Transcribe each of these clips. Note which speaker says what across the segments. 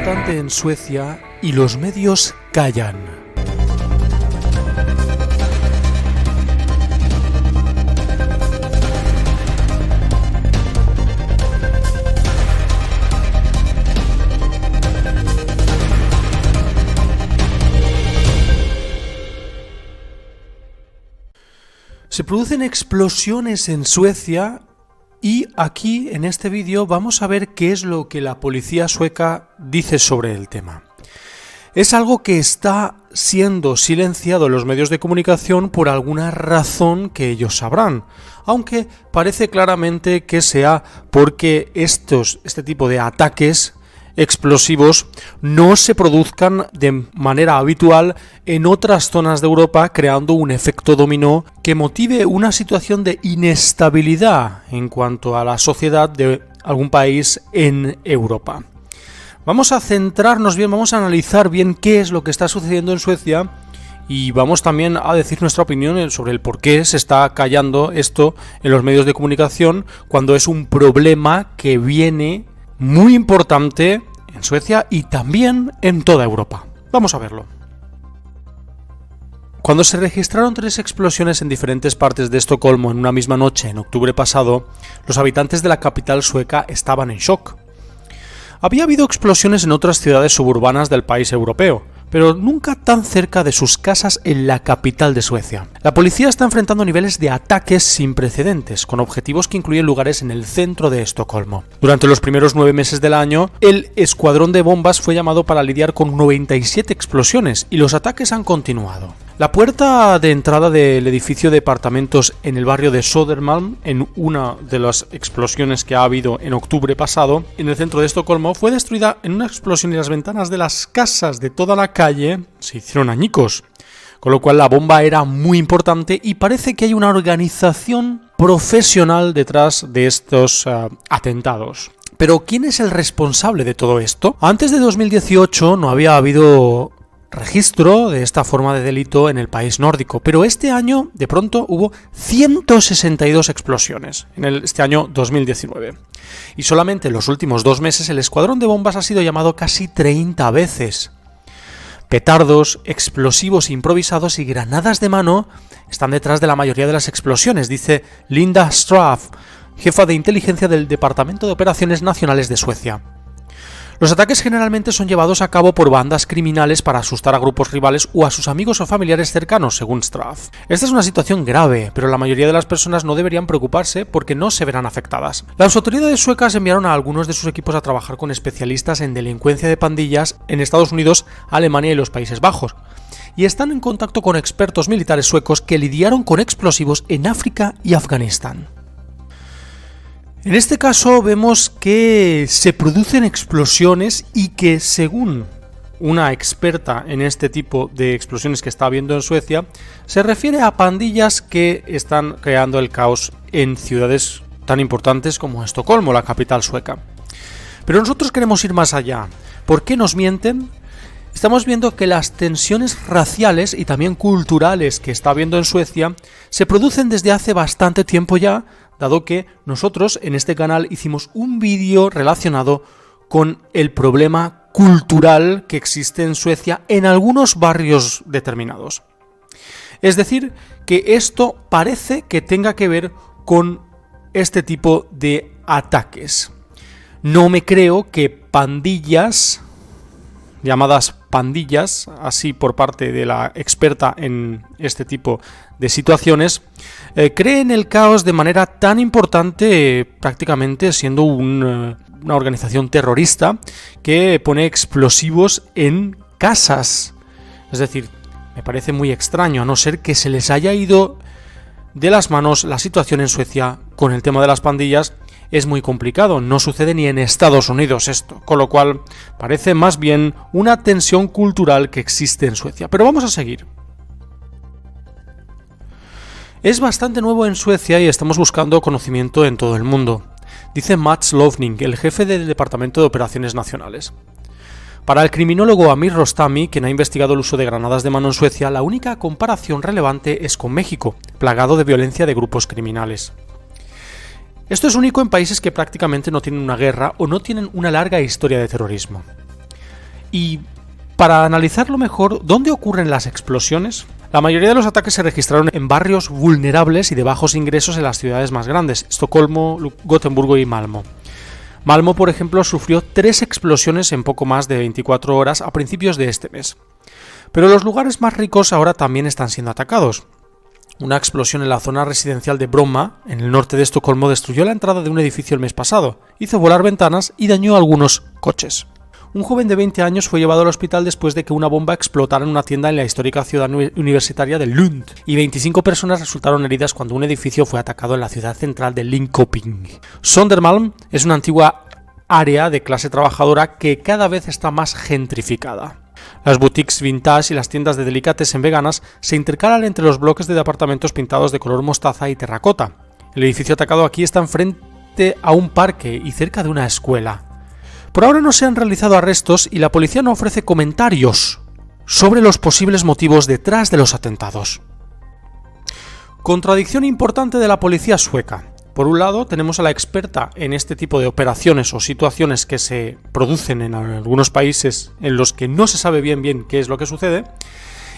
Speaker 1: importante en Suecia y los medios callan. Se producen explosiones en Suecia y aquí en este vídeo vamos a ver qué es lo que la policía sueca dice sobre el tema. Es algo que está siendo silenciado en los medios de comunicación por alguna razón que ellos sabrán, aunque parece claramente que sea porque este tipo de ataques explosivos no se produzcan de manera habitual en otras zonas de Europa, creando un efecto dominó que motive una situación de inestabilidad en cuanto a la sociedad de algún país en Europa. Vamos a centrarnos bien, vamos a analizar bien qué es lo que está sucediendo en Suecia y vamos también a decir nuestra opinión sobre el por qué se está callando esto en los medios de comunicación cuando es un problema que viene muy importante en Suecia y también en toda Europa. Vamos a verlo. Cuando se registraron 3 explosiones en diferentes partes de Estocolmo en una misma noche en octubre pasado, los habitantes de la capital sueca estaban en shock. Había habido explosiones en otras ciudades suburbanas del país europeo, pero nunca tan cerca de sus casas en la capital de Suecia. La policía está enfrentando niveles de ataques sin precedentes, con objetivos que incluyen lugares en el centro de Estocolmo. Durante los primeros 9 meses del año, el escuadrón de bombas fue llamado para lidiar con 97 explosiones y los ataques han continuado. La puerta de entrada del edificio de departamentos en el barrio de Södermalm, en una de las explosiones que ha habido en octubre pasado, en el centro de Estocolmo, fue destruida en una explosión y las ventanas de las casas de toda la calle se hicieron añicos. Con lo cual la bomba era muy importante y parece que hay una organización profesional detrás de estos atentados. Pero ¿quién es el responsable de todo esto? Antes de 2018 no había habido registro de esta forma de delito en el país nórdico, pero este año de pronto hubo 162 explosiones en este año 2019 y solamente en los últimos 2 meses el escuadrón de bombas ha sido llamado casi 30 veces. Petardos, explosivos improvisados y granadas de mano están detrás de la mayoría de las explosiones, dice Linda Straff, jefa de inteligencia del Departamento de Operaciones Nacionales de Suecia. Los ataques generalmente son llevados a cabo por bandas criminales para asustar a grupos rivales o a sus amigos o familiares cercanos, según Straff. Esta es una situación grave, pero la mayoría de las personas no deberían preocuparse porque no se verán afectadas. Las autoridades suecas enviaron a algunos de sus equipos a trabajar con especialistas en delincuencia de pandillas en Estados Unidos, Alemania y los Países Bajos, y están en contacto con expertos militares suecos que lidiaron con explosivos en África y Afganistán. En este caso vemos que se producen explosiones y que, según una experta en este tipo de explosiones que está habiendo en Suecia, se refiere a pandillas que están creando el caos en ciudades tan importantes como Estocolmo, la capital sueca. Pero nosotros queremos ir más allá. ¿Por qué nos mienten? Estamos viendo que las tensiones raciales y también culturales que está habiendo en Suecia se producen desde hace bastante tiempo ya, dado que nosotros en este canal hicimos un vídeo relacionado con el problema cultural que existe en Suecia en algunos barrios determinados. Es decir, que esto parece que tenga que ver con este tipo de ataques. No me creo que pandillas, llamadas pandillas, así por parte de la experta en este tipo de situaciones, creen el caos de manera tan importante, prácticamente siendo una organización terrorista que pone explosivos en casas. Es decir, me parece muy extraño, a no ser que se les haya ido de las manos la situación en Suecia con el tema de las pandillas. Es muy complicado, no sucede ni en Estados Unidos esto, con lo cual parece más bien una tensión cultural que existe en Suecia. Pero vamos a seguir. Es bastante nuevo en Suecia y estamos buscando conocimiento en todo el mundo, dice Mats Lovning, el jefe del Departamento de Operaciones Nacionales. Para el criminólogo Amir Rostami, quien ha investigado el uso de granadas de mano en Suecia, la única comparación relevante es con México, plagado de violencia de grupos criminales. Esto es único en países que prácticamente no tienen una guerra o no tienen una larga historia de terrorismo. Y para analizarlo mejor, ¿dónde ocurren las explosiones? La mayoría de los ataques se registraron en barrios vulnerables y de bajos ingresos en las ciudades más grandes, Estocolmo, Gotemburgo y Malmö. Malmö, por ejemplo, sufrió 3 explosiones en poco más de 24 horas a principios de este mes. Pero los lugares más ricos ahora también están siendo atacados. Una explosión en la zona residencial de Bromma, en el norte de Estocolmo, destruyó la entrada de un edificio el mes pasado, hizo volar ventanas y dañó algunos coches. Un joven de 20 años fue llevado al hospital después de que una bomba explotara en una tienda en la histórica ciudad universitaria de Lund, y 25 personas resultaron heridas cuando un edificio fue atacado en la ciudad central de Linköping. Södermalm es una antigua área de clase trabajadora que cada vez está más gentrificada. Las boutiques vintage y las tiendas de delicatessen veganas se intercalan entre los bloques de apartamentos pintados de color mostaza y terracota. El edificio atacado aquí está enfrente a un parque y cerca de una escuela. Por ahora no se han realizado arrestos y la policía no ofrece comentarios sobre los posibles motivos detrás de los atentados. Contradicción importante de la policía sueca. Por un lado, tenemos a la experta en este tipo de operaciones o situaciones que se producen en algunos países en los que no se sabe bien qué es lo que sucede,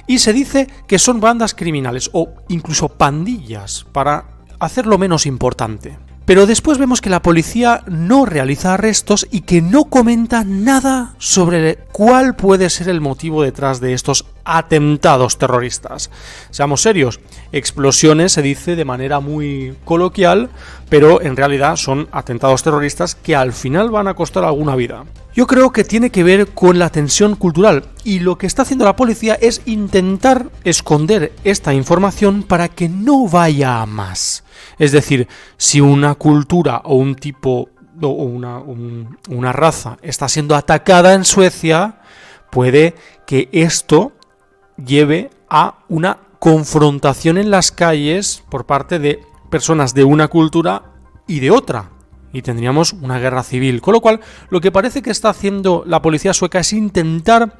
Speaker 1: y se dice que son bandas criminales o incluso pandillas para hacerlo menos importante. Pero después vemos que la policía no realiza arrestos y que no comenta nada sobre cuál puede ser el motivo detrás de estos atentados terroristas. Seamos serios, explosiones se dice de manera muy coloquial, pero en realidad son atentados terroristas que al final van a costar alguna vida. Yo creo que tiene que ver con la tensión cultural, y lo que está haciendo la policía es intentar esconder esta información para que no vaya a más. Es decir, si una cultura o un tipo o una raza está siendo atacada en Suecia, puede que esto lleve a una confrontación en las calles por parte de personas de una cultura y de otra. Y tendríamos una guerra civil. Con lo cual, lo que parece que está haciendo la policía sueca es intentar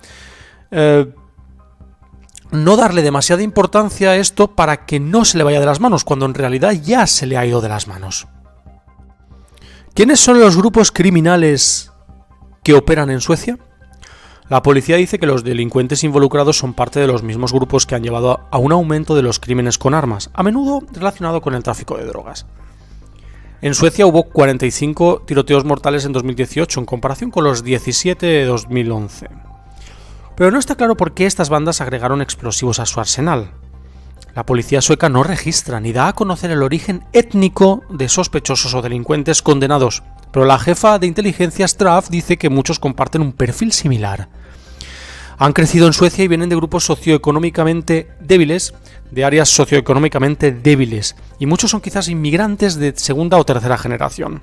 Speaker 1: no darle demasiada importancia a esto para que no se le vaya de las manos, cuando en realidad ya se le ha ido de las manos. ¿Quiénes son los grupos criminales que operan en Suecia? La policía dice que los delincuentes involucrados son parte de los mismos grupos que han llevado a un aumento de los crímenes con armas, a menudo relacionado con el tráfico de drogas. En Suecia hubo 45 tiroteos mortales en 2018, en comparación con los 17 de 2011. Pero no está claro por qué estas bandas agregaron explosivos a su arsenal. La policía sueca no registra ni da a conocer el origen étnico de sospechosos o delincuentes condenados, pero la jefa de inteligencia Straff dice que muchos comparten un perfil similar. Han crecido en Suecia y vienen de grupos socioeconómicamente débiles, de áreas socioeconómicamente débiles, y muchos son quizás inmigrantes de segunda o tercera generación.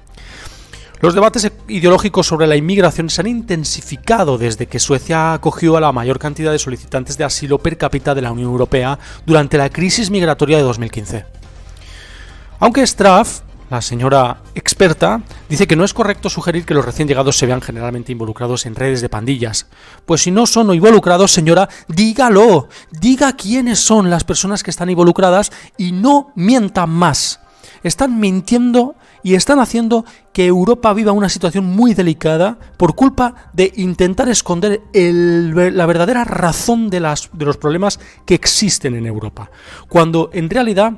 Speaker 1: Los debates ideológicos sobre la inmigración se han intensificado desde que Suecia acogió a la mayor cantidad de solicitantes de asilo per cápita de la Unión Europea durante la crisis migratoria de 2015. Aunque Straff, la señora experta, dice que no es correcto sugerir que los recién llegados se vean generalmente involucrados en redes de pandillas. Pues si no son involucrados, señora, dígalo, diga quiénes son las personas que están involucradas y no mientan más. Están mintiendo y están haciendo que Europa viva una situación muy delicada por culpa de intentar esconder la verdadera razón de los problemas que existen en Europa. Cuando en realidad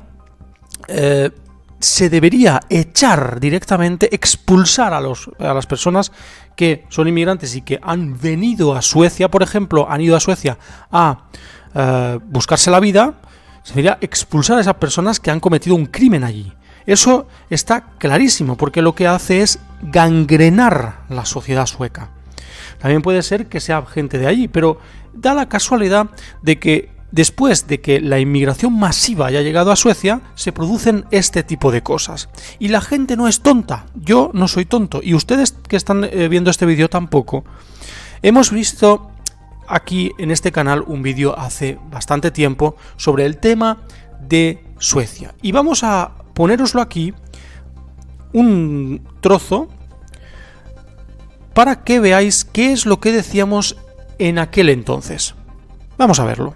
Speaker 1: se debería echar directamente, expulsar a las personas que son inmigrantes y que han venido a Suecia, por ejemplo, han ido a Suecia a buscarse la vida. Se debería expulsar a esas personas que han cometido un crimen allí. Eso está clarísimo, porque lo que hace es gangrenar la sociedad sueca. También puede ser que sea gente de allí, pero da la casualidad de que después de que la inmigración masiva haya llegado a Suecia, se producen este tipo de cosas. Y la gente no es tonta. Yo no soy tonto. Y ustedes que están viendo este vídeo tampoco. Hemos visto aquí en este canal un vídeo hace bastante tiempo sobre el tema de Suecia. Y vamos a ponéroslo aquí, un trozo, para que veáis qué es lo que decíamos en aquel entonces. Vamos a verlo.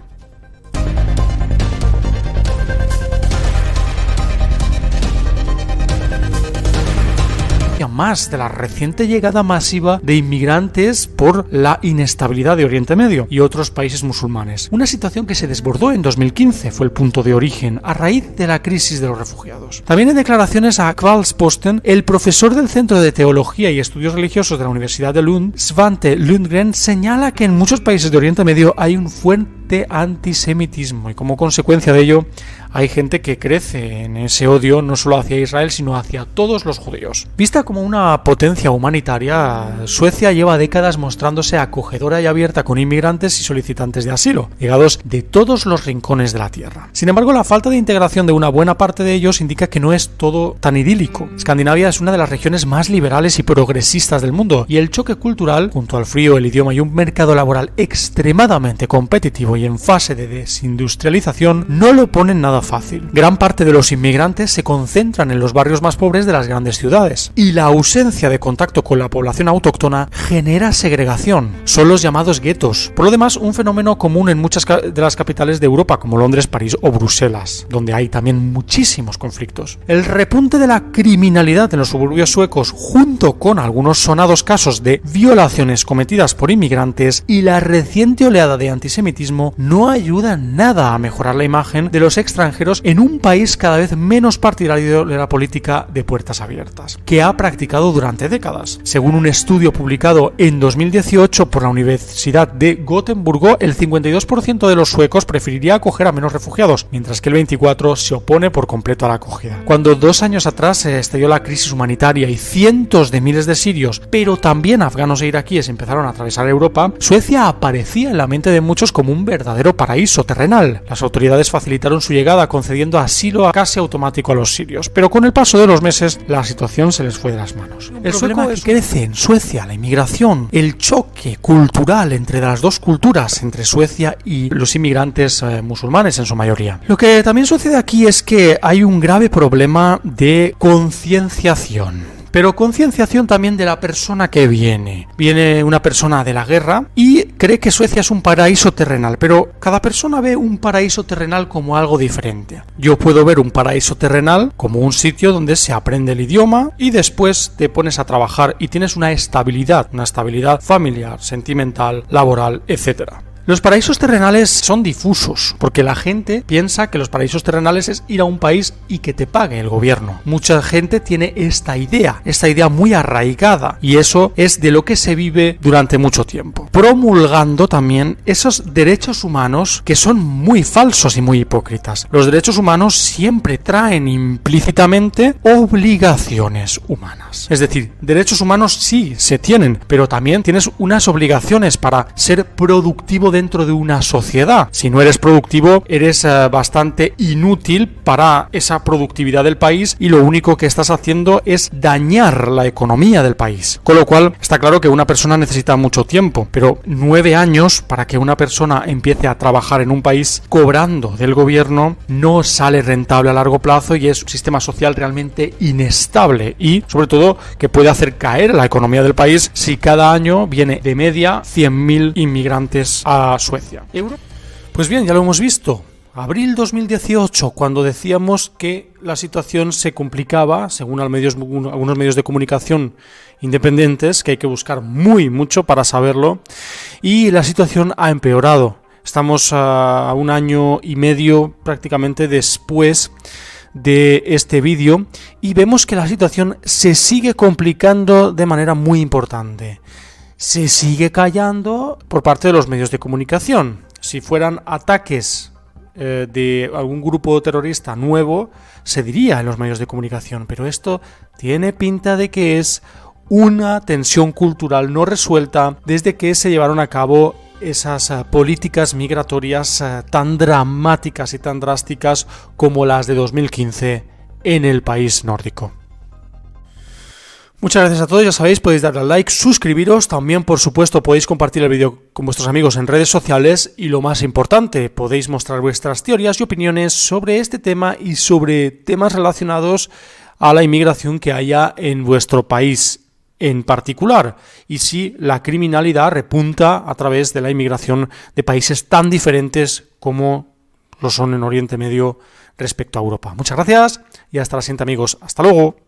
Speaker 1: más de la reciente llegada masiva de inmigrantes por la inestabilidad de Oriente Medio y otros países musulmanes. Una situación que se desbordó en 2015, fue el punto de origen, a raíz de la crisis de los refugiados. También en declaraciones a Kvällsposten, el profesor del Centro de Teología y Estudios Religiosos de la Universidad de Lund, Svante Lundgren, señala que en muchos países de Oriente Medio hay un fuerte antisemitismo y como consecuencia de ello hay gente que crece en ese odio no solo hacia Israel sino hacia todos los judíos. Vista como una potencia humanitaria, Suecia lleva décadas mostrándose acogedora y abierta con inmigrantes y solicitantes de asilo, llegados de todos los rincones de la tierra. Sin embargo, la falta de integración de una buena parte de ellos indica que no es todo tan idílico. Escandinavia es una de las regiones más liberales y progresistas del mundo y el choque cultural, junto al frío, el idioma y un mercado laboral extremadamente competitivo y en fase de desindustrialización, no lo ponen nada fácil. Gran parte de los inmigrantes se concentran en los barrios más pobres de las grandes ciudades y la ausencia de contacto con la población autóctona genera segregación. Son los llamados guetos. Por lo demás, un fenómeno común en muchas de las capitales de Europa como Londres, París o Bruselas, donde hay también muchísimos conflictos. El repunte de la criminalidad en los suburbios suecos, junto con algunos sonados casos de violaciones cometidas por inmigrantes y la reciente oleada de antisemitismo, no ayuda nada a mejorar la imagen de los extranjeros en un país cada vez menos partidario de la política de puertas abiertas, que ha practicado durante décadas. Según un estudio publicado en 2018 por la Universidad de Gotemburgo, el 52% de los suecos preferiría acoger a menos refugiados, mientras que el 24% se opone por completo a la acogida. Cuando 2 años atrás se estalló la crisis humanitaria y cientos de miles de sirios, pero también afganos e iraquíes empezaron a atravesar Europa, Suecia aparecía en la mente de muchos como un verdadero paraíso terrenal. Las autoridades facilitaron su llegada concediendo asilo casi automático a los sirios, pero con el paso de los meses la situación se les fue de las manos. El problema que crece en Suecia, la inmigración, el choque cultural entre las dos culturas, entre Suecia y los inmigrantes musulmanes en su mayoría. Lo que también sucede aquí es que hay un grave problema de concienciación. Pero concienciación también de la persona que viene. Viene una persona de la guerra y cree que Suecia es un paraíso terrenal, pero cada persona ve un paraíso terrenal como algo diferente. Yo puedo ver un paraíso terrenal como un sitio donde se aprende el idioma y después te pones a trabajar y tienes una estabilidad familiar, sentimental, laboral, etc. Los paraísos terrenales son difusos, porque la gente piensa que los paraísos terrenales es ir a un país y que te pague el gobierno. Mucha gente tiene esta idea muy arraigada, y eso es de lo que se vive durante mucho tiempo, promulgando también esos derechos humanos que son muy falsos y muy hipócritas. Los derechos humanos siempre traen implícitamente obligaciones humanas. Es decir, derechos humanos sí se tienen, pero también tienes unas obligaciones para ser productivo dentro de una sociedad. Si no eres productivo, eres bastante inútil para esa productividad del país y lo único que estás haciendo es dañar la economía del país. Con lo cual, está claro que una persona necesita mucho tiempo, pero 9 años para que una persona empiece a trabajar en un país cobrando del gobierno no sale rentable a largo plazo y es un sistema social realmente inestable y, sobre todo, que puede hacer caer la economía del país si cada año viene de media 100.000 inmigrantes a Suecia. Pues bien, ya lo hemos visto. Abril 2018, cuando decíamos que la situación se complicaba, según algunos medios de comunicación independientes, que hay que buscar mucho para saberlo, y la situación ha empeorado. Estamos a 1 año y medio prácticamente después de este vídeo y vemos que la situación se sigue complicando de manera muy importante. Se sigue callando por parte de los medios de comunicación. Si fueran ataques de algún grupo terrorista nuevo, se diría en los medios de comunicación, pero esto tiene pinta de que es una tensión cultural no resuelta desde que se llevaron a cabo esas políticas migratorias tan dramáticas y tan drásticas como las de 2015 en el país nórdico. Muchas gracias a todos, ya sabéis, podéis darle al like, suscribiros, también por supuesto podéis compartir el vídeo con vuestros amigos en redes sociales y lo más importante, podéis mostrar vuestras teorías y opiniones sobre este tema y sobre temas relacionados a la inmigración que haya en vuestro país en particular y si la criminalidad repunta a través de la inmigración de países tan diferentes como lo son en Oriente Medio respecto a Europa. Muchas gracias y hasta la siguiente, amigos. Hasta luego.